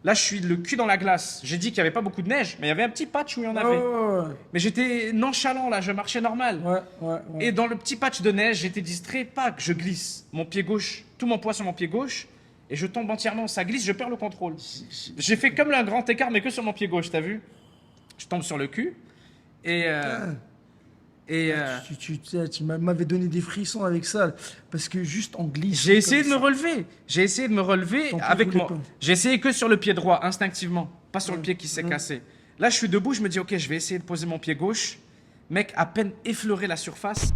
Là, je suis le cul dans la glace. J'ai dit qu'il n'y avait pas beaucoup de neige, mais il y avait un petit patch où il y en avait. Ouais, Mais j'étais nonchalant, là, je marchais normal. ouais, ouais. Et dans le petit patch de neige, j'étais distrait, pas que je glisse. Mon pied gauche, tout mon poids sur mon pied gauche, et je tombe entièrement. Ça glisse, je perds le contrôle. J'ai fait comme un grand écart, mais que sur mon pied gauche, t'as vu? Je tombe sur le cul. Et. Et Tu m'avais donné des frissons avec ça, parce que juste en glissant j'ai essayé de comme me ça, relever. J'ai essayé de me relever ton pied avec voulait moi. pas. J'ai essayé que sur le pied droit, instinctivement. Pas sur le pied qui s'est cassé. Là, je suis debout, je me dis, ok, je vais essayer de poser mon pied gauche. Mec, à peine effleuré la surface.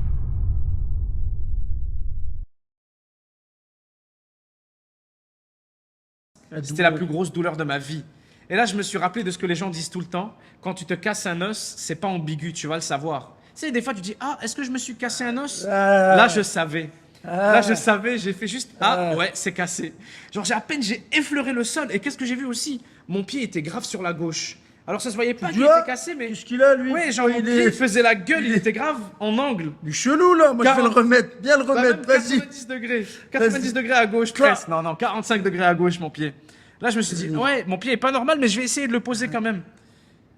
C'était la plus grosse douleur de ma vie. Et là, je me suis rappelé de ce que les gens disent tout le temps. Quand tu te casses un os, c'est pas ambigu, tu vas le savoir. Tu sais, des fois, tu dis, ah, est-ce que je me suis cassé un os? Là, je savais. Là, je savais, j'ai fait juste, ah, ouais, c'est cassé. Genre, j'ai effleuré le sol. Et qu'est-ce que j'ai vu aussi? Mon pied était grave sur la gauche. Alors, ça se voyait pas qu'il vois était cassé, mais. Qu'est-ce qu'il a, lui? Ouais, genre, mon pied, il faisait la gueule, il était grave en angle. Du chelou, là. Moi, je vais le 40. remettre. Bien le Bah, remettre. même Vas-y. 90 degrés. 90 degrés à gauche, presque. Non, non, 45 degrés à gauche, mon pied. Là, je me suis dit, ouais, mon pied est pas normal, mais je vais essayer de le poser quand même.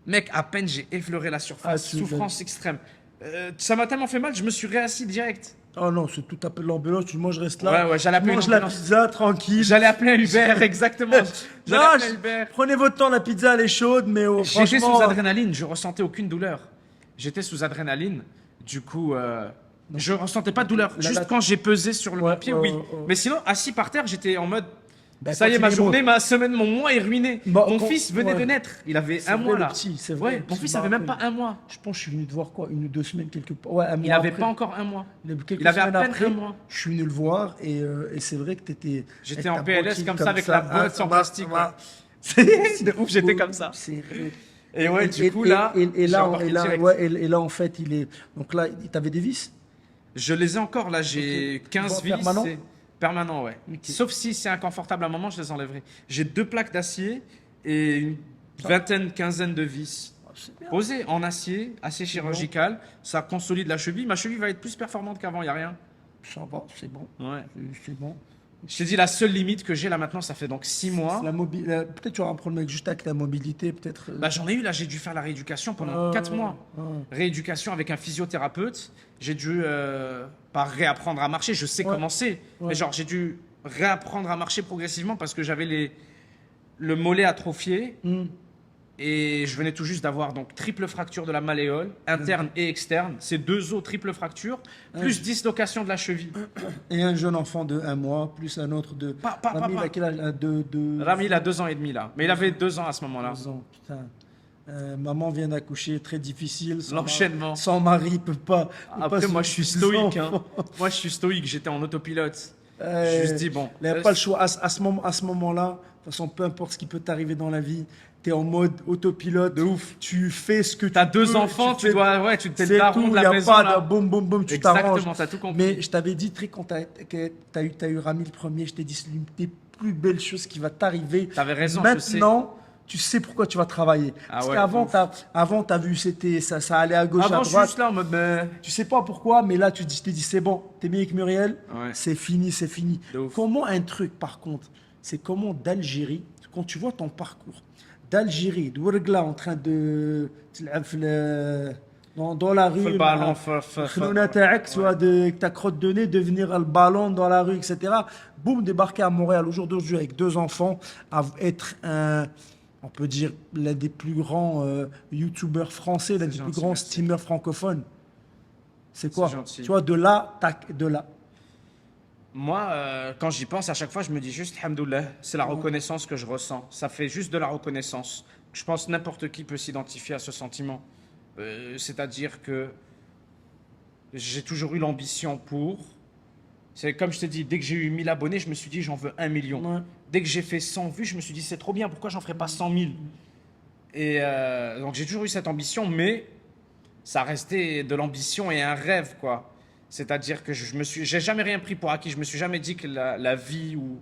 Mec, à peine j'ai effleuré la surface, Ah, tu souffrance extrême. Ça m'a tellement fait mal, je me suis réassis direct. Oh non, c'est tout appel l'ambulance. Moi, je reste là. Ouais, ouais, j'allais Je appeler mange une la ambulance. pizza, tranquille. J'allais appeler un Uber, exactement. J'allais Non, appeler un Uber. prenez votre temps, la pizza, elle est chaude, mais J'étais franchement. sous adrénaline, je ressentais aucune douleur. J'étais sous adrénaline, du coup, je ressentais pas de douleur. Juste quand j'ai pesé sur le Ouais, pied, ouais, oui. ouais, ouais. Mais sinon, assis par terre, j'étais en mode. Bah, Ça y est, quand ma il est journée, mort. ma semaine, mon mois est ruiné. Bah, Mon quand- fils venait ouais. de naître. Il avait C'est un vrai, mois le là. petit, c'est vrai, Ouais, le mon petit, fils je me avait même rappelle. pas un mois. Je pense que je suis venu te voir quoi, 1 ou 2 semaines quelque part. Ouais, un Il mois avait après. pas encore un mois. Quelques Il avait à semaines peine après, un mois. je suis venu le voir et c'est vrai que t'étais. J'étais avec en ta PLS bottine comme ça avec la boîte en plastique. bah, C'est de ouf, j'étais comme ça. C'est vrai. Et ouais, du coup là, et j'ai là, embarqué et là, direct. ouais, et là, en fait, il est. Donc là, t'avais des vis? Je les ai encore là, j'ai Ok. 15 Bon, vis. permanent c'est- Permanent, ouais. Ok. Sauf si c'est inconfortable à un moment, je les enlèverai. J'ai 2 plaques d'acier et une vingtaine, quinzaine de vis. Oh, c'est bien. Posées en acier, acier chirurgical, ça consolide la cheville. Ma cheville va être plus performante qu'avant, il n'y a rien. Ça va, c'est bon. Ouais. C'est bon. Je t'ai dit, la seule limite que j'ai là maintenant, ça fait donc 6 mois. Peut-être tu auras un problème juste avec la mobilité, peut-être. Bah, j'en ai eu là, j'ai dû faire la rééducation pendant 4 mois. ah. Rééducation avec un physiothérapeute. J'ai dû pas réapprendre à marcher, je sais Ouais. comment c'est. Ouais. Mais genre, j'ai dû réapprendre à marcher progressivement parce que j'avais le mollet atrophié Hmm. et je venais tout juste d'avoir donc triple fracture de la malléole, interne et externe. C'est 2 os, triple fracture, plus dislocation de la cheville. Et un jeune enfant de 1 mois, plus un autre de. Rami, il a quel âge? Rami, il a 2 ans et demi là. Mais il avait 2 ans à ce moment-là. 2 ans, putain. Maman vient d'accoucher, très difficile. L'enchaînement. Son mari peut pas. Après, moi, je suis s'occuper des stoïque. Hein. enfants. Moi, je suis stoïque. J'étais en autopilote. Euh, Je me suis dit, bon. Il n'y a pas le choix. À ce moment-là, de toute façon, peu importe ce qui peut t'arriver dans la vie, tu es en mode autopilote. De ouf. Tu fais ce que tu T'as 2 peux, enfants, tu fais- dois. Ouais, tu t'es le C'est daron tout, de il n'y la a maison. pas là. de boum, boum, boum, tu t'arranges. Exactement, t'as tout compris. Mais je t'avais dit, très, quand t'as eu Rami le premier, je t'ai dit, c'est l'une des plus belles choses qui va t'arriver. T'avais raison, je sais. Maintenant, tu sais pourquoi tu vas travailler. Ah Parce ouais, qu'avant, ouf. t'as vu, ça allait à gauche, Avant, à je suis droite. juste là en mode. Tu sais pas pourquoi, mais là, tu t'es dit, c'est bon, t'es mieux avec Muriel, Ouais. c'est fini, c'est fini. De ouf. Comment un truc, par contre, c'est comment d'Algérie, quand tu vois ton parcours, d'Algérie, de Ouargla en train de تلعب في dans la rue, Faut le ballon, Khnouna Taak, tu vois, de ta crotte de nez, devenir le ballon dans la rue, etc. Boum, débarquer à Montréal au jour d'aujourd'hui avec 2 enfants, être on peut dire, l'un des plus grands youtubeurs français, l'un des plus gentil, grands merci. streamers francophones. C'est quoi? C'est gentil. Tu vois, de là, tac, de là. Moi, quand j'y pense, à chaque fois, je me dis juste, Alhamdoulilah, c'est la reconnaissance que je ressens. Ça fait juste de la reconnaissance. Je pense que n'importe qui peut s'identifier à ce sentiment. C'est-à-dire que j'ai toujours eu l'ambition pour. C'est comme je t'ai dit, dès que j'ai eu 1000 abonnés, je me suis dit, j'en veux 1 million. Ouais. Dès que j'ai fait 100 vues, je me suis dit, c'est trop bien, pourquoi j'en ferais pas 100 000? Et donc, j'ai toujours eu cette ambition, mais ça restait de l'ambition et un rêve, quoi. C'est-à-dire que j'ai jamais rien pris pour acquis. Je me suis jamais dit que la vie ou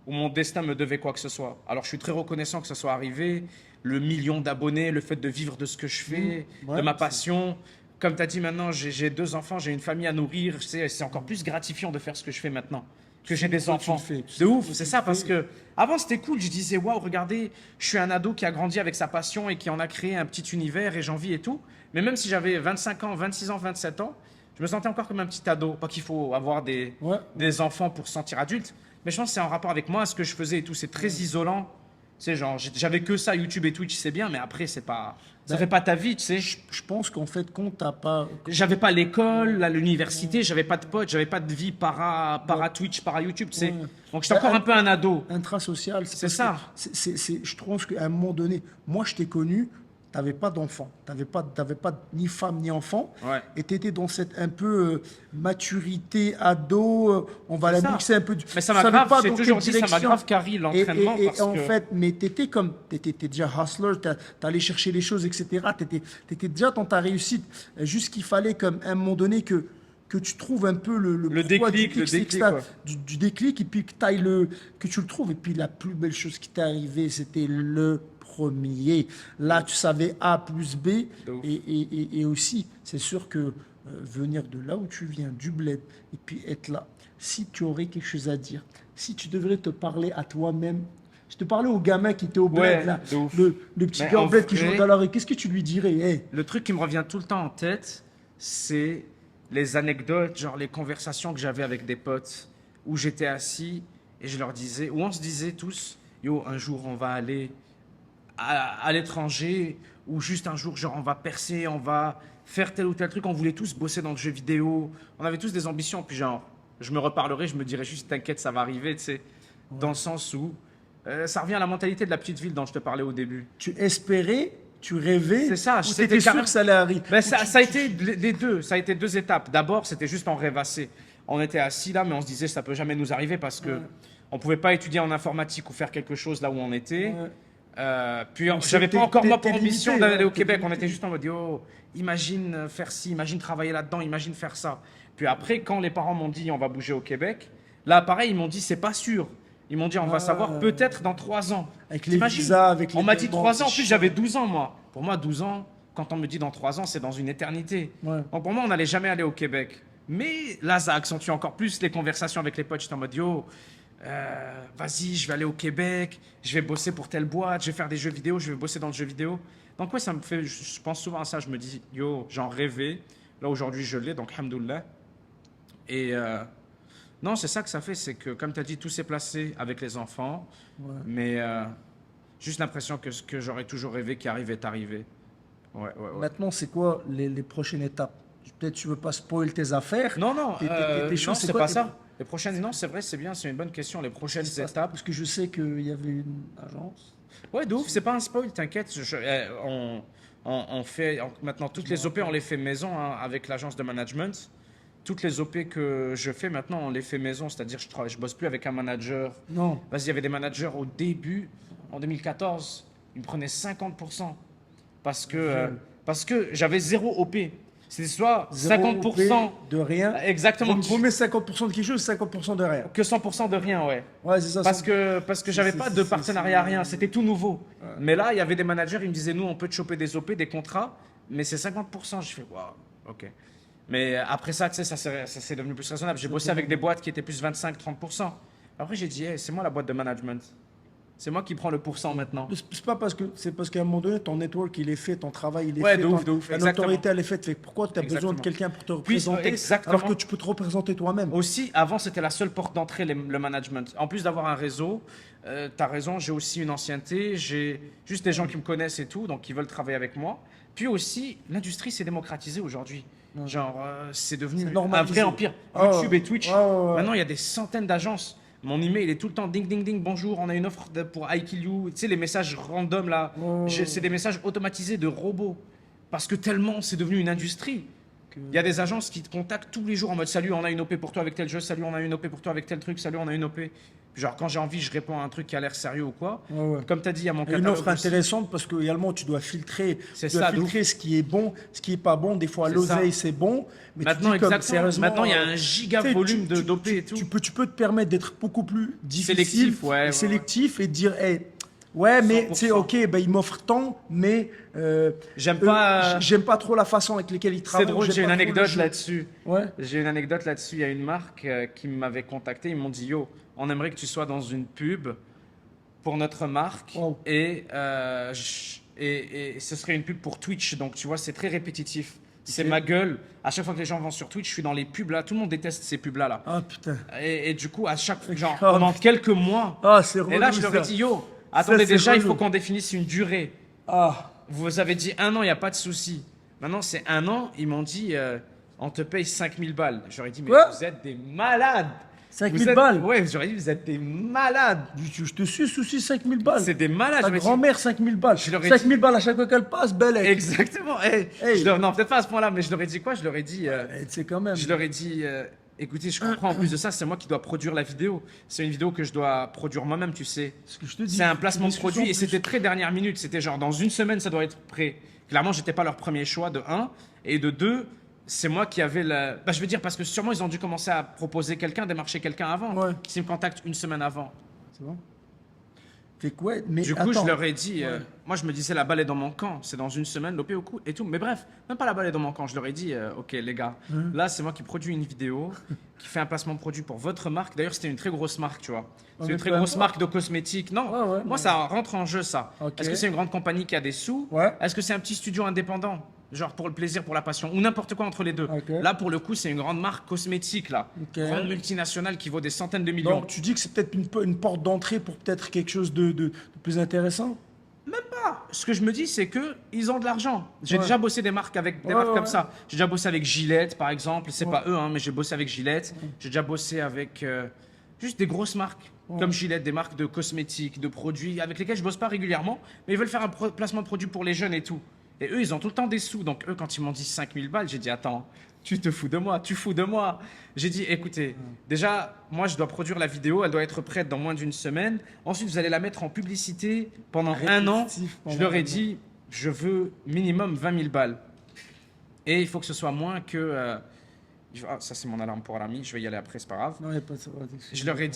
mon destin me devait quoi que ce soit. Alors, je suis très reconnaissant que ça soit arrivé. Le million d'abonnés, le fait de vivre de ce que je fais, Ouais, de ma passion. Comme tu as dit maintenant, j'ai 2 enfants, j'ai une famille à nourrir. C'est encore plus gratifiant de faire ce que je fais maintenant. que j'ai des pourquoi tu enfants. le fais. Tu sais De ouf, pourquoi c'est tu ça, le parce fais. que avant c'était cool, je disais waouh, regardez, je suis un ado qui a grandi avec sa passion et qui en a créé un petit univers et j'en vis et tout. Mais même si j'avais 25 ans, 26 ans, 27 ans, je me sentais encore comme un petit ado. Pas qu'il faut avoir Ouais. des enfants pour se sentir adulte, mais je pense que c'est en rapport avec moi, ce que je faisais et tout. C'est très isolant. Tu sais, genre, j'avais que ça, YouTube et Twitch, c'est bien, mais après, c'est pas, ça Ben, fait pas ta vie, tu sais. Je pense qu'en fait, quand t'as pas. J'avais pas l'école, l'université, j'avais pas de potes, j'avais pas de vie para Twitch, para YouTube, tu sais. Ouais. Donc j'étais encore un peu un ado. Intrasocial, C'est parce ça. que je trouve qu'à un moment donné, moi je t'ai connu, t'avais pas d'enfant, t'avais pas ni femme ni enfant, Ouais. et t'étais dans cette un peu maturité ado, on va C'est la ça. mixer un peu. Mais ça Tu m'a savais grave, pas j'ai dans toujours quelle dit, ça m'a direction. grave carré l'entraînement Et parce en que. fait, mais t'étais déjà hustler, t'allais chercher les choses, etc. T'étais déjà dans ta réussite. Juste qu'il fallait comme à un moment donné que tu trouves un peu le pourquoi déclic, du le c'est que déclic, t'as- ouais. du déclic et puis que tu le trouves. Et puis la plus belle chose qui t'est arrivée, c'était le premier. Là, tu savais A plus B. De ouf. Et aussi, c'est sûr que venir de là où tu viens, du bled, et puis être là, si tu aurais quelque chose à dire, si tu devrais te parler à toi-même, je te parlais au gamin qui était au bled, Ouais, là, de ouf. le petit Mais gars en au bled qui vrai- joue dans la rue, qu'est-ce que tu lui dirais? Hey, Le truc qui me revient tout le temps en tête, c'est les anecdotes, genre les conversations que j'avais avec des potes où j'étais assis et je leur disais, où on se disait tous, yo, un jour on va aller à l'étranger ou juste un jour, genre on va percer, on va faire tel ou tel truc. On voulait tous bosser dans le jeu vidéo. On avait tous des ambitions. Puis genre, je me reparlerai, je me dirais juste, t'inquiète, ça va arriver, tu sais. Dans le sens où ça revient à la mentalité de la petite ville dont je te parlais au début. tu espérais, tu rêvais, C'est ça, ou c'était t'étais sûr carrément- que ça allait arriver. Ben, ça a été les deux. Ça a été deux étapes. D'abord, c'était juste en rêvassé. On était assis là, mais on se disait ça peut jamais nous arriver parce que Ouais. on pouvait pas étudier en informatique ou faire quelque chose là où on était. Ouais. Puis Donc, j'avais t'es- pas encore t'es- moi t'es pour ambition limité, d'aller ouais, au t'es Québec. On limité. était juste en mode yo, imagine faire ci, imagine travailler là-dedans, imagine faire ça. Puis après, quand les parents m'ont dit on va bouger au Québec, là pareil, ils m'ont dit c'est pas sûr. Ils m'ont dit on va Ah. savoir peut-être dans 3 ans. Avec les T'imagines? visas, avec les On m'a dit paiements, 3 ans, en c'est plus chiant. j'avais 12 ans moi. Pour moi, 12 ans, quand on me dit dans 3 ans, c'est dans une éternité. Ouais. Donc pour moi, on n'allait jamais aller au Québec. Mais là, ça accentue encore plus les conversations avec les potes. J'étais en mode yo, vas-y, je vais aller au Québec, je vais bosser pour telle boîte, je vais faire des jeux vidéo, je vais bosser dans le jeu vidéo. Donc ouais, ça me fait, je pense souvent à ça. Je me dis yo, j'en rêvais. Là aujourd'hui, je l'ai, donc hamdoullah. Et non, c'est ça que ça fait, c'est que comme tu as dit, tout s'est placé avec les enfants. Ouais. Mais juste l'impression que ce que j'aurais toujours rêvé qui arrive est arrivé. Ouais, ouais, ouais. Maintenant, c'est quoi les prochaines étapes? Peut-être tu veux pas spoil tes affaires. Non, non, Tes non, choses, c'est quoi pas tes- ça. Les prochaines, non, c'est vrai, c'est bien, c'est une bonne question. Les prochaines étapes. Parce que je sais qu'il y avait une agence. Ouais, de ouf, c'est pas un spoil, t'inquiète. On fait maintenant toutes les OP, on les fait maison hein, avec l'agence de management. Toutes les OP que je fais maintenant, on les fait maison, c'est-à-dire je bosse plus avec un manager. Non. Vas-y, il y avait des managers au début, en 2014, ils me prenaient 50% parce que j'avais zéro OP. C'était soit Zéro 50% OP de rien. exactement Vous mettez 50% de quelque chose, 50% de rien. que 100% de rien, ouais. Ouais, c'est ça. Parce que j'avais pas de c'est- partenariat, rien. C'était tout nouveau. Mais là, il y avait des managers, ils me disaient, nous, on peut te choper des OP, des contrats, mais c'est 50%. Je fais, waouh, ok. Mais après ça, tu sais, ça c'est devenu plus raisonnable. J'ai bossé avec des boîtes qui étaient plus 25-30%. Après, j'ai dit, hey, c'est moi la boîte de management. C'est moi qui prends le pourcent maintenant. C'est pas parce que c'est parce qu'à un moment donné ton network il est fait, ton travail il est Ouais, fait, de ouf, de ouf, ton exactement. autorité elle est faite. Fait que pourquoi tu as besoin de Exactement. quelqu'un pour te Puis, représenter exactement. alors que tu peux te représenter toi-même. Aussi, avant, c'était la seule porte d'entrée, le management. En plus d'avoir un réseau, tu as raison, j'ai aussi une ancienneté, j'ai juste des gens qui me connaissent et tout, donc qui veulent travailler avec moi. Puis aussi, l'industrie s'est démocratisée aujourd'hui. Genre, c'est devenu C'est un normalisé. vrai empire. Ah YouTube ouais. et Twitch. Ouais, ouais, ouais. Maintenant, il y a des centaines d'agences. Mon email, il est tout le temps ding, ding, ding, bonjour, on a une offre pour I Kill You. Tu sais, les messages random là, Ouais. c'est des messages automatisés de robots. Parce que tellement c'est devenu une industrie. Il y a des agences qui te contactent tous les jours en mode salut, on a une OP pour toi avec tel jeu, salut, on a une OP pour toi avec tel truc, salut, on a une OP. Genre, quand j'ai envie, je réponds à un truc qui a l'air sérieux ou quoi. Ouais, ouais. Comme tu as dit, il y a mon Et une catalogue offre aussi. intéressante parce que également tu dois filtrer, C'est tu dois ça, de filtrer ce qui est bon, ce qui est pas bon. Des fois C'est l'oseille ça. c'est bon, mais Maintenant, tu dis comme, exactement. sérieusement, Maintenant, il y a un giga tu sais, volume tu- d'OP et tout. Tu peux te permettre d'être beaucoup plus difficile Sélectif, ouais, et ouais, sélectif et de dire hey, Ouais, mais tu sais, 100%. ok, ben, il m'offre tant, mais J'aime pas. j'aime pas trop la façon avec laquelle il travaille. C'est drôle, j'aime j'ai une pas trop le anecdote jeu. là-dessus. Ouais. J'ai une anecdote là-dessus. Il y a une marque qui m'avait contacté. Ils m'ont dit Yo, on aimerait que tu sois dans une pub pour notre marque. Wow. Et ce serait une pub pour Twitch. Donc, tu vois, c'est très répétitif. C'est Ok. ma gueule. À chaque fois que les gens vont sur Twitch, je suis dans les pubs là. Tout le monde déteste ces pubs là. Ah putain. Et du coup, à chaque genre, Oh, pendant quelques mois. Ah, c'est Et là, relou, je leur ai ça. dit Yo, attendez, c'est déjà, il relou. faut qu'on définisse une durée. Ah. Vous avez dit 1 an, il n'y a pas de souci. Maintenant, c'est 1 an. Ils m'ont dit, on te paye 5000 balles. J'aurais dit, mais Ouais. vous êtes des malades. 5000 Vous êtes- balles. Ouais, j'aurais dit, vous êtes des malades. Je te suis souci 5000 balles. C'est des malades. Ta j'aurais dit. grand-mère 5000 balles. Je leur ai 5000 balles à chaque fois qu'elle passe, belle. Exactement. Hey. Non, peut-être pas à ce point-là, mais je leur ai dit quoi? Je leur ai dit, Tu sais quand même. je leur ai dit écoutez, je comprends. En plus de ça, c'est moi qui dois produire la vidéo. C'est une vidéo que je dois produire moi-même, tu sais. Ce que je te dis. C'est un placement de Discussion produit et plus. c'était très dernière minute. C'était genre dans une semaine, ça doit être prêt. Clairement, j'étais pas leur premier choix de 1 et de 2. C'est moi qui avais la. Bah, je veux dire parce que sûrement ils ont dû commencer à proposer quelqu'un, démarcher quelqu'un avant. Ouais. S'ils me contactent une semaine avant. C'est bon. Fait que ouais, mais Du coup, attends. je leur ai dit, Ouais. moi je me disais la balle est dans mon camp, c'est dans une semaine, l'OP au cou et tout. Mais bref, même pas la balle est dans mon camp. Je leur ai dit, ok les gars, là c'est moi qui produis une vidéo, qui fait un placement de produit pour votre marque. D'ailleurs, c'était une très grosse marque, tu vois. C'est mais une très peu grosse importe. marque de cosmétiques. Non, Ouais, ouais, moi ouais. ça rentre en jeu ça. Ok. Est-ce que c'est une grande compagnie qui a des sous Ouais. Est-ce que c'est un petit studio indépendant genre pour le plaisir, pour la passion, ou n'importe quoi entre les deux. Ok. Là, pour le coup, c'est une grande marque cosmétique, là. Ok. Grande multinationale qui vaut des centaines de millions. Donc tu dis que c'est peut-être une porte d'entrée pour peut-être quelque chose de plus intéressant. Ce que je me dis, c'est que ils ont de l'argent. J'ai Ouais. déjà bossé des marques avec des Ouais, marques ouais, comme ouais. ça. J'ai déjà bossé avec Gillette, par exemple. C'est Ouais. pas eux, hein, mais j'ai bossé avec Gillette. J'ai déjà bossé avec juste des grosses marques comme Gillette, des marques de cosmétiques, de produits avec lesquels je bosse pas régulièrement, mais ils veulent faire un placement de produit pour les jeunes et tout. Et eux, ils ont tout le temps des sous. Donc eux, quand ils m'ont dit 5000 balles, j'ai dit attends, tu te fous de moi, tu fous de moi. J'ai dit écoutez, déjà, moi je dois produire la vidéo, elle doit être prête dans moins d'une semaine. Ensuite, vous allez la mettre en publicité pendant un an. Répétitif Je pendant leur ai un an. dit je veux minimum 20 000 balles. Et il faut que ce soit moins que. Ah, ça, c'est mon alarme pour l'ami. Je vais y aller après, c'est pas grave. Non, il n'y a pas de ça. Je leur ai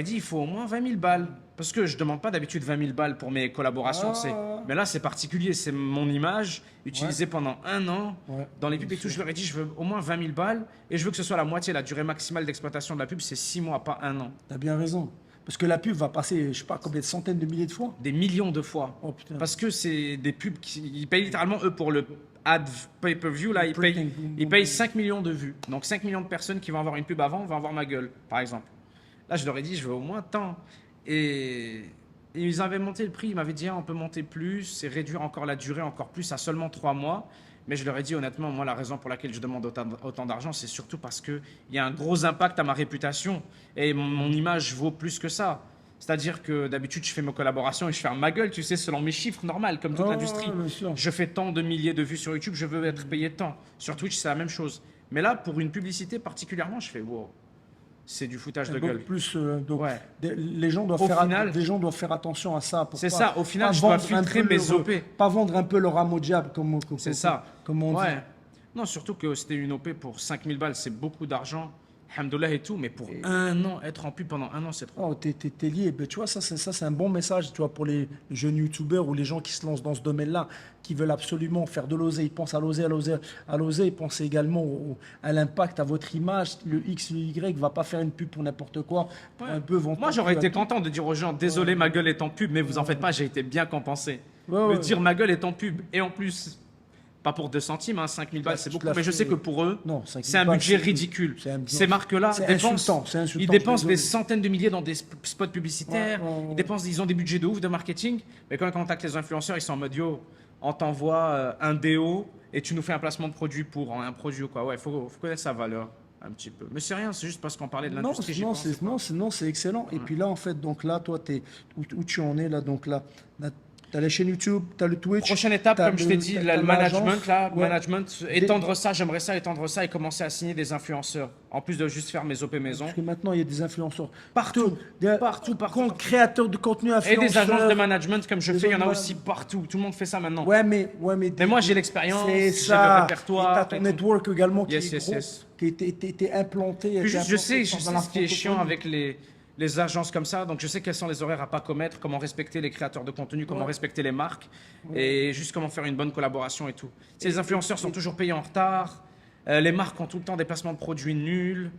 dit. Il faut au moins 20 000 balles. Parce que je demande pas d'habitude 20 000 balles pour mes collaborations. Ah. Mais là, c'est particulier. C'est mon image utilisée pendant un an Ouais. dans les pubs et tout. Je leur ai dit, je veux au moins 20 000 balles. Et je veux que ce soit la moitié. La durée maximale d'exploitation de la pub, c'est 6 mois, pas un an. T'as bien raison. Parce que la pub va passer, je sais pas combien de centaines de milliers de fois. Des millions de fois. Oh putain. Parce que c'est des pubs qui ils payent littéralement, eux, pour le ad pay-per-view, là, Breaking, ils payent 5 millions de vues. Donc 5 millions de personnes qui vont avoir une pub avant vont avoir ma gueule, par exemple. Là, je leur ai dit, je veux au moins tant. Et ils avaient monté le prix, ils m'avaient dit, ah, on peut monter plus et réduire encore la durée, encore plus, à seulement 3 mois. Mais je leur ai dit, honnêtement, moi, la raison pour laquelle je demande autant d'argent, c'est surtout parce qu'il y a un gros impact à ma réputation. Et mon image vaut plus que ça. C'est-à-dire que d'habitude, je fais mes collaborations et je ferme ma gueule, tu sais, selon mes chiffres normaux, comme toute Oh, l'industrie. ouais, bien sûr. Je fais tant de milliers de vues sur YouTube, je veux être payé tant. Sur Twitch, c'est la même chose. Mais là, pour une publicité particulièrement, je fais, wow, c'est du foutage de Donc, gueule. plus, donc, Ouais. les gens doivent Au faire, final- les gens doivent faire attention à ça. Pour C'est pas- ça, au final, pas je dois vendre un filtrer peu mes leur- OP. Pas vendre un peu leur âme au diable, C'est ça. comme on dit. Ouais. Non, surtout que c'était une OP pour 5000 balles, c'est beaucoup d'argent. Alhamdoulilah et tout, mais pour un an, être en pub pendant un an, c'est trop. Oh, t'es lié. Ben, tu vois, ça, c'est un bon message, tu vois, pour les jeunes youtubeurs ou les gens qui se lancent dans ce domaine-là, qui veulent absolument faire de l'oseille. Ils pensent à l'oseille, ils pensent également à l'impact, à votre image. Le X, le Y va pas faire une pub pour n'importe quoi. Pour Ouais. un peu vendre Moi, ta j'aurais pub à été tout. content de dire aux gens, désolé, ma gueule est en pub, mais vous en faites pas, j'ai été bien compensé. Ouais, Me ouais. dire ma gueule est en pub, et en plus, pas pour 2 centimes, hein, 5000 balles, c'est tu beaucoup, l'as mais je fait- sais que pour eux, Non, 5 000 c'est un balles, budget c'est- ridicule. c'est un- Ces marques-là c'est dépensent, insultant, c'est insultant, ils dépensent des désolé. centaines de milliers dans des spots publicitaires, Ouais, ouais, ouais. ils ont des budgets de ouf de marketing, mais quand ils contactent les influenceurs, ils sont en mode yo, on t'envoie un déo et tu nous fais un placement de produit pour un produit ou quoi. Ouais, faut connaître sa valeur un petit peu. Mais c'est rien, c'est juste parce qu'on parlait de Non, l'industrie. j'y pensais pas. c'est excellent. Et puis là, en fait, donc là, toi, où tu en es là, donc là, tu as la chaîne YouTube, tu as le Twitch. Prochaine étape, t'as comme je t'ai dit, t'as le l'agence. management, là, Ouais. management, étendre ça, j'aimerais ça, étendre ça et commencer à signer des influenceurs. En plus de juste faire mes OP maison. Parce que maintenant, il y a des influenceurs. Partout, Des- partout, partout. Créateurs de contenu Et influenceurs. des agences de management comme je Des fais, il y en a autres aussi partout. Tout le monde fait ça maintenant. Ouais, mais Mais moi, j'ai l'expérience, c'est j'ai ça. le répertoire. Et t'as ton et tout. network également qui Yes, est yes, gros, yes. qui était implanté. Puis juste, je sais dans la ce qui est chiant francophonie. avec les les agences comme ça. Donc, je sais quels sont les horaires à pas commettre, comment respecter les créateurs de contenu, comment respecter les marques et juste comment faire une bonne collaboration et tout. Tu sais, les influenceurs sont toujours payés en retard. Les marques ont tout le temps des placements de produits nuls.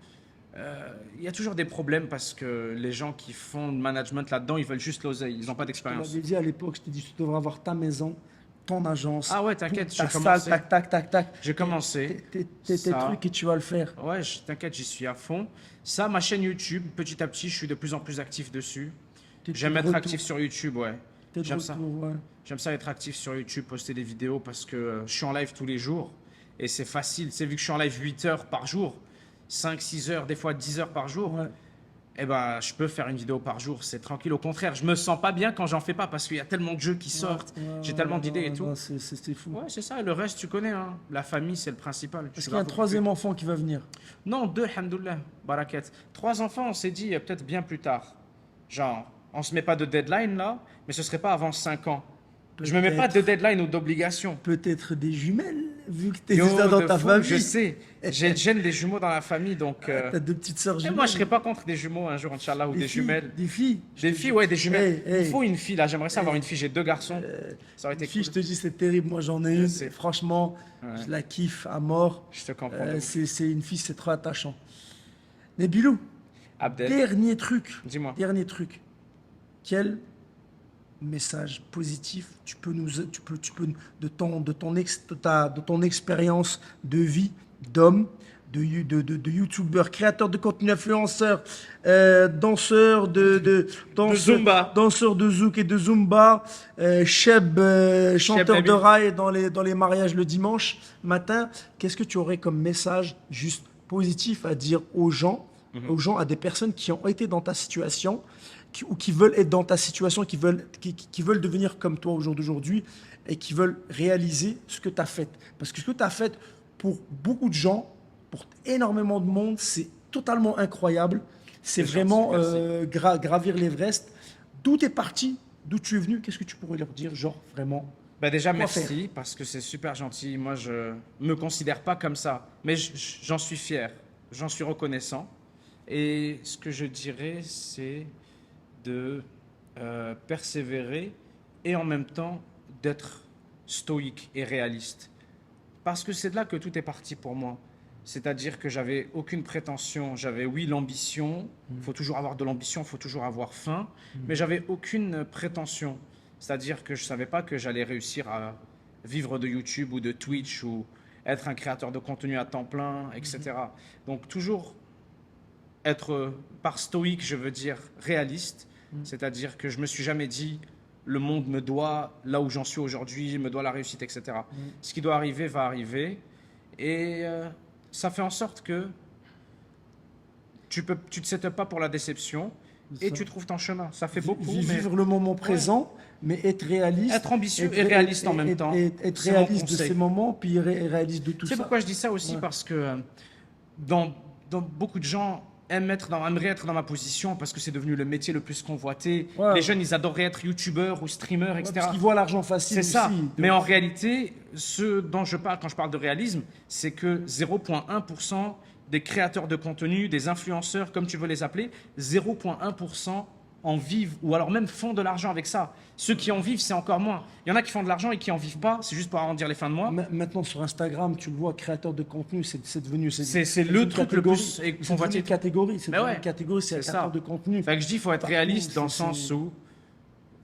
Il y a toujours des problèmes parce que les gens qui font le management là-dedans, ils veulent juste l'oseille. Ils n'ont pas Je te d'expérience. l'avais dit à l'époque, je t'ai dit, tu devrais avoir ta maison, ton agence, Ah ouais, t'inquiète, ta j'ai salle, commencé. tac, tac, tac, tac. J'ai commencé. Tes Ça. trucs et tu vas le faire. Ouais, t'inquiète, j'y suis à fond. Ça, ma chaîne YouTube, petit à petit, je suis de plus en plus actif dessus. J'aime T'es de être retour. actif sur YouTube, ouais. T'es de J'aime ça. retour, ouais. J'aime ça être actif sur YouTube, poster des vidéos parce que je suis en live tous les jours et c'est facile. C'est vu que je suis en live 8 heures par jour, 5, 6 heures, des fois 10 heures par jour, Ouais. eh ben, je peux faire une vidéo par jour, c'est tranquille. Au contraire, je me sens pas bien quand j'en fais pas parce qu'il y a tellement de jeux qui sortent, j'ai tellement d'idées et tout. Non, c'est fou. Ouais, c'est ça. Et le reste, tu connais, hein. La famille, c'est le principal. Est-ce qu'il y a un troisième enfant qui va venir? Non, 2, alhamdoulilah, barakat. 3 enfants, on s'est dit peut-être bien plus tard. Genre, on se met pas de deadline là, mais ce serait pas avant 5 ans. Je me mets pas de deadline ou d'obligation. Peut-être des jumelles, vu que t'es Yo, déjà dans de ta fou, famille. je sais. J'ai le gène des jumeaux dans la famille, donc. T'as deux petites sœurs Et jumelles. moi, je serais pas contre des jumeaux un jour, Inch'Allah, ou des filles, jumelles. Des filles. Des filles, ouais, des jumelles. Hey, hey. Il faut une fille là. J'aimerais ça avoir une fille. J'ai 2 garçons. Ça aurait été Une fille, cool. je te dis, c'est terrible. Moi, j'en ai une. sais. Franchement, Ouais. je la kiffe à mort. Je te comprends. de ouf. C'est une fille, c'est trop attachant. Mais Bilou, Abdel, dernier truc. dis-moi. Dernier truc. Quel message positif tu peux de ton expérience de vie d'homme, de youtubeur, créateur de contenu, influenceur, danseur Zumba. danseur de zouk et de zumba, cheb, chanteur baby. de rail dans les mariages le dimanche matin. Qu'est-ce que tu aurais comme message juste positif à dire aux gens, à des personnes qui ont été dans ta situation, ou qui veulent être dans ta situation, qui veulent devenir comme toi au jour d'aujourd'hui et qui veulent réaliser ce que tu as fait. Parce que ce que tu as fait, pour beaucoup de gens, pour énormément de monde, c'est totalement incroyable. C'est C'est vraiment gentil, gravir l'Everest. D'où tu es parti, d'où tu es venu, qu'est-ce que tu pourrais leur dire, genre vraiment? Bah déjà, Quoi merci, parce que c'est super gentil. Moi, je me considère pas comme ça, mais j'en suis fier, j'en suis reconnaissant. Et ce que je dirais, c'est de persévérer et en même temps d'être stoïque et réaliste. Parce que c'est de là que tout est parti pour moi. C'est-à-dire que j'avais aucune prétention. J'avais, oui, l'ambition. Il faut toujours avoir de l'ambition, il faut toujours avoir faim. Mais j'avais aucune prétention. C'est-à-dire que je ne savais pas que j'allais réussir à vivre de YouTube ou de Twitch ou être un créateur de contenu à temps plein, etc. Donc toujours être, par stoïque, je veux dire réaliste. C'est-à-dire que je me suis jamais dit le monde me doit là où j'en suis aujourd'hui, me doit la réussite, etc. Ce qui doit arriver va arriver. Et ça fait en sorte que tu te setups pas pour la déception et Ça. tu trouves ton chemin. Ça fait beaucoup. Mais Vivre le moment présent, mais être réaliste. être ambitieux et réaliste en même temps. Être C'est mon réaliste de conseil. ces moments, puis réaliste de tout Tu sais ça. pourquoi je dis ça aussi? Ouais. Parce que dans beaucoup de gens aimeraient être dans ma position parce que c'est devenu le métier le plus convoité. Ouais. Les jeunes, ils adoreraient être youtubeurs ou streamers, Ouais, etc. parce qu'ils voient l'argent facile C'est ça. aussi. Mais en réalité, ce dont je parle quand je parle de réalisme, c'est que 0,1% des créateurs de contenu, des influenceurs, comme tu veux les appeler, 0,1% en vivent ou alors même font de l'argent avec ça. Ceux qui en vivent, c'est encore moins. Il y en a qui font de l'argent et qui en vivent pas, c'est juste pour arrondir les fins de mois. Maintenant sur Instagram, tu le vois, créateur de contenu, c'est devenu C'est le une truc le catégorie. plus C'est devenu convoité. une catégorie, c'est Mais devenu ouais, une catégorie, c'est un c'est créateur ça. de contenu. Fait que je dis, il faut être Partout, réaliste dans le c'est- sens où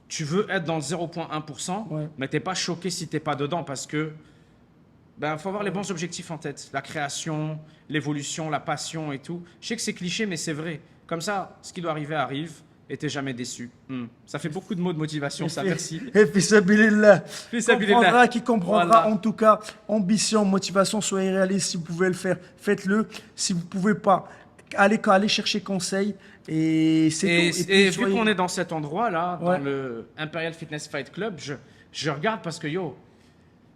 tu veux être dans le 0,1%, Ouais. mais t'es pas choqué si t'es pas dedans parce que faut avoir les bons objectifs en tête. La création, l'évolution, la passion et tout. Je sais que c'est cliché, mais c'est vrai. Comme ça, ce qui doit arriver arrive et t'es jamais déçu. Ça fait beaucoup de mots de motivation, ça, merci. Et puis sabilillah. Fisabilillah. Qui comprendra Voilà. en tout cas, ambition, motivation, soyez réaliste. Si vous pouvez le faire, faites-le. Si vous pouvez pas, allez chercher conseil. Et c'est Et, tout. et puis, vu soyez- qu'on est dans cet endroit-là, Ouais. dans le Imperial Fitness Fight Club, je regarde parce que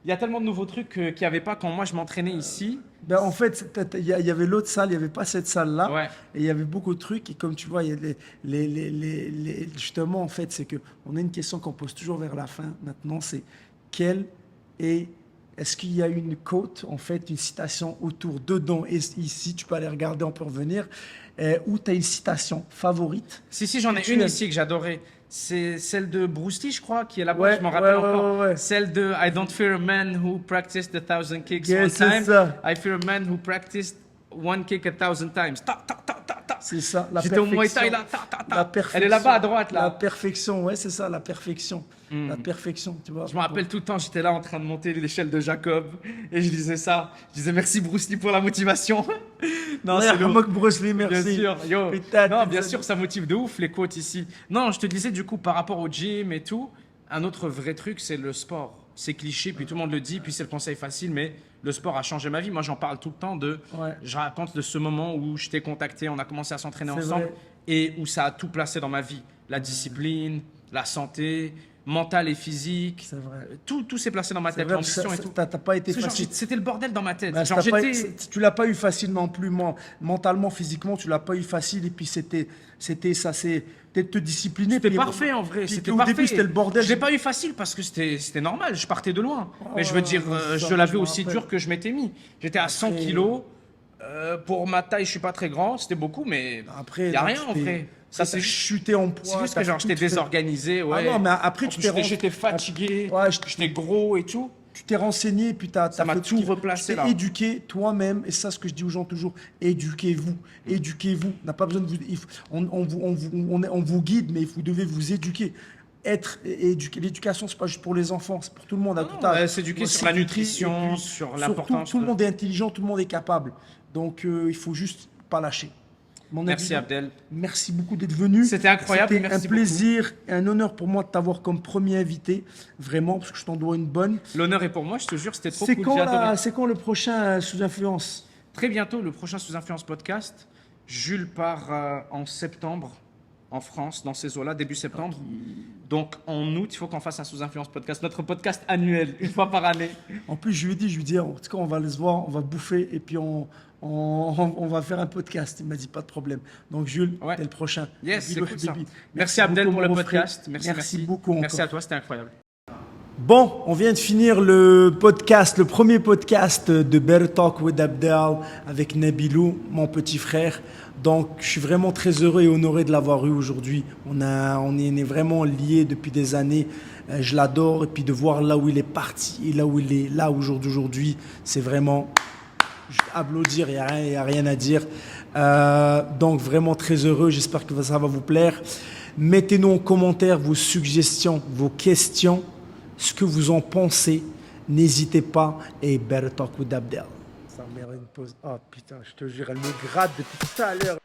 il y a tellement de nouveaux trucs qu'il n'y avait pas quand moi je m'entraînais ici. Ben, en fait, il y avait l'autre salle, il n'y avait pas cette salle-là. Ouais. Et il y avait beaucoup de trucs. Et comme tu vois, il y a justement, en fait, c'est qu'on a une question qu'on pose toujours vers la fin. Maintenant, c'est quel est est-ce qu'il y a une quote, en fait, une citation autour, dedans, et ici, tu peux aller regarder, on peut revenir, où tu as une citation favorite? Si, j'en ai Tu une aimes. ici que j'adorais. C'est celle de Bruce Lee, je crois, qui est là-bas, Ouais, je m'en rappelle ouais, ouais, encore. ouais, ouais. Celle de I don't fear a man who practiced 1,000 kicks Yeah, one c'est time. ça. I fear a man who practiced one kick 1,000 times. Ta, ta, ta, ta, ta. C'est ça, la J'étais au Muay perfection. Thai là, ta, ta, ta. La perfection. Elle est là-bas à droite La là. perfection, ouais, c'est ça, la perfection. La perfection, tu vois. Je me rappelle tout le temps, j'étais là en train de monter l'échelle de Jacob et je disais ça. Je disais merci Bruce Lee pour la motivation. Non, Ouais, c'est lourd. Hamok Bruce Lee, merci. Bien sûr, yo. Putain, Non, t'es- bien sûr, ça motive de ouf les quotes ici. Non, je te disais du coup par rapport au gym et tout, un autre vrai truc, c'est le sport. C'est cliché, puis tout le monde le dit, puis c'est le conseil facile, mais le sport a changé ma vie. Moi, j'en parle tout le temps de. Ouais. Je raconte de ce moment où je t'ai contacté, on a commencé à s'entraîner C'est ensemble vrai. et où ça a tout placé dans ma vie. La discipline, la santé, mentale et physique. C'est vrai. Tout s'est placé dans ma C'est tête, vrai, l'ambition et tout. t'as pas été Parce que genre, facile. c'était le bordel dans ma tête. Bah, Genre, t'as pas- j'étais. tu l'as pas eu facile non plus, mentalement, physiquement, tu l'as pas eu facile. Et puis c'était ça, c'est peut-être te discipliner. C'était puis- parfait en vrai. puis C'était au parfait. début, c'était le bordel. Je l'ai pas eu facile parce que c'était normal. Je partais de loin. Mais je veux dire, c'est ça, je l'avais je me aussi rappelle. dur que je m'étais mis. J'étais à 100 Après- kilos. Pour ma taille, je suis pas très grand. C'était beaucoup, mais Après, il y a donc, rien en vrai. Ça, c'est juste. chuté en poids. C'est juste t'as que genre tout j'étais fait. désorganisé. Ouais. Ah non, mais après, tu t'es J'étais fatigué. Ouais, J'étais gros et tout. tu t'es renseigné, puis tu as Ça m'a tout replacé, tu t'es là. éduqué toi-même, et c'est ça ce que je dis aux gens toujours, éduquez-vous, éduquez-vous. On n'a pas besoin de vous, on vous guide, mais vous devez vous éduquer. Être éduqué. L'éducation, c'est pas juste pour les enfants, c'est pour tout le monde à Non, tout âge. s'éduquer Moi, sur la s'éduquer, nutrition, et puis, sur surtout, l'importance. tout le monde est intelligent, tout le monde est capable. Donc, il faut juste pas lâcher. Mon Merci avis, Abdel. merci beaucoup d'être venu. C'était incroyable, C'était un merci plaisir et un honneur pour moi de t'avoir comme premier invité, vraiment, parce que je t'en dois une bonne. L'honneur est pour moi, je te jure, c'était trop C'est cool. quand, j'ai adoré. c'est quand le prochain Sous Influence? Très bientôt, le prochain Sous Influence podcast. Jules part en septembre en France, dans ces eaux-là, début septembre. Donc en août, il faut qu'on fasse un Sous Influence podcast, notre podcast annuel, une fois par année. En plus, je lui ai dit, en tout cas, on va se voir, on va bouffer et puis on va faire un podcast. Il m'a dit, pas de problème. Donc, Jules, Ouais. t'es le prochain. Yes, c'est Bibi, cool ça. bibi. Merci Abdel beaucoup, pour le mon frère. podcast. Merci beaucoup Merci encore. à toi, c'était incroyable. Bon, on vient de finir le podcast, le premier podcast de Better Talk with Abdel avec Nabilou, mon petit frère. Donc, je suis vraiment très heureux et honoré de l'avoir eu aujourd'hui. On est vraiment liés depuis des années. Je l'adore et puis de voir là où il est parti et là où il est là aujourd'hui, c'est vraiment juste applaudir, il n'y a rien à dire. Donc, vraiment très heureux. J'espère que ça va vous plaire. Mettez-nous en commentaire vos suggestions, vos questions, ce que vous en pensez. N'hésitez pas. Et Better Talk with Abdel. Ça mérite une pause. Oh putain, je te jure, elle me gratte depuis tout à l'heure.